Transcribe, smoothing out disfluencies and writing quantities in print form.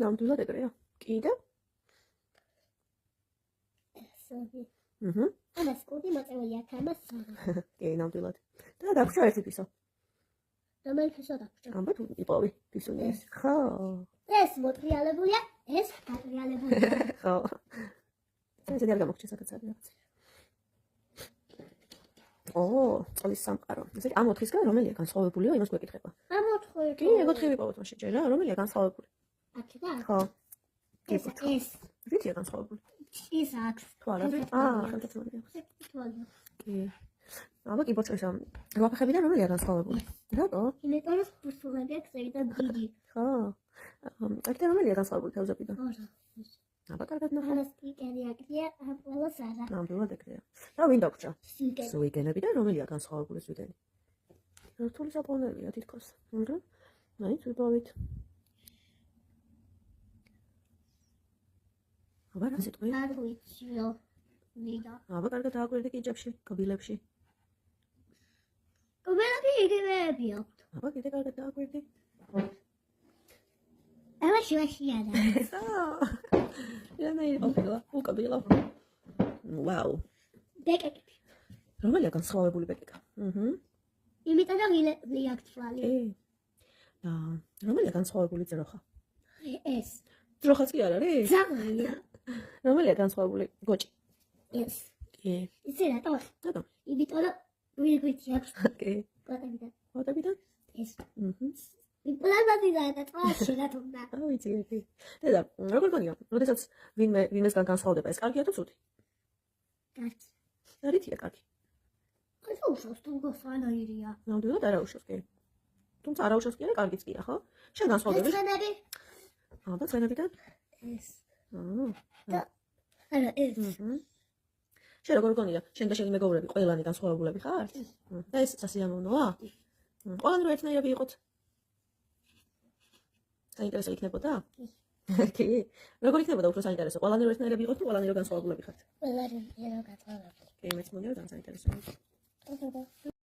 ნამდვილად ეგრეა. კიდე? ამას კუდი მოწეულია თამას. კი, ნამდვილად. და დაგვრჩა ერთი ფისო. რომელი ფისო დაგვრჩა? აბა თუ იპოვი ფისუნი ეს. ხო. ეს მოტრიალებულია, ეს გატრიალებულია. ხო. ესე არ გამოგჩა სადაც არის რაღაც. წყლის სამყარო. ესე ამ 4-ისგან რომელია განსხვავებულიო, იმას გვეკითხება. ამ 4-ი. კი, ეგ 4 ვიპოვოთ მაშინ ჯერ რა, რომელია განსხვავებული? აქედან? ხო. ეს. რითია განსხვავებული? ის აქვს. თუ არა, ხელთათმანი აქვს. თვალია. კი. აბა კი ბოჭო ეს რვაფეხებიდან რომელია განსხვავებული? რატო? იმიტომ რომ ფუსულები აქვს ზევიდან დიდი. ხო. აქედან რომელია განსხვავებული თავზებიდან? არა. აბა კარგად ნახე. ამას კიკერი აკრია, ამ ყველას არა. ნამდვილად ეგრეა. და ვინ დაგვრჩა? სვიგენი. სვიგენებიდან რომელია განსხვავებული სვიგენი? რთული საპოვნელია თითქოს. მაგრამ მაინც ვიპოვით. აბა რა სიტყვი? არ ვიციო. ვიდა. აბა კარგად დააკვირდი კიჭებში, კბილებში. კბილები იგივეები აქვთ. აბა კიდე კარგად დააკვირდი. ამაში არა. რანაირი ყოფილა? უკბილო. ვაუ. ბეკეკები. რომელია განსხვავებული ბეკეკა? იმიტომ რომ ილები აქვს თვალი. და რომელია განსხვავებული ძროხა? ეს. ძროხაც კი არ არის? ძაღლია. რომელია განსხვავებული გოჭი? ეს. კი. იცი რატო? რატო? იმიტომ რომ ვირგვითი აქვს. კი. კოტებიდან. ფოტოებიდან? ეს. პლანეტი და თვალში რატომ და? ვიცი, კი. და როგორ გონია? როდესაც ვინმესგან განსხვავდება, ეს კარგია თუ ცუდი? კარგი. რითია კარგი? ეს უშავს თუ გასვანაირია. ნამდვილად არაუშავს კი. თუმცა არაუშავს კი არა, კარგიც კია, ხო? შენ განსხვავდები? ცხენები. აბა, ცხენებიდან? ეს. და არა, ეს. შენ როგორ გონია? შენ და შენი მეგობრები ყველანი განსხვავებულები ხართ? და ეს სასიამოვნოა? ყველანი რომ ერთნაირები იყოთ. საინტერესო იქნებოდა? კი. როგორ იქნებოდა უფრო საინტერესო? ყველანი რომ ერთნაირები იყოთ თუ ყველანი რომ განსხვავებულები ხართ? ყველანი რომ განსხვავებულები. კი, მეც მგონია რომ საინტერესოა.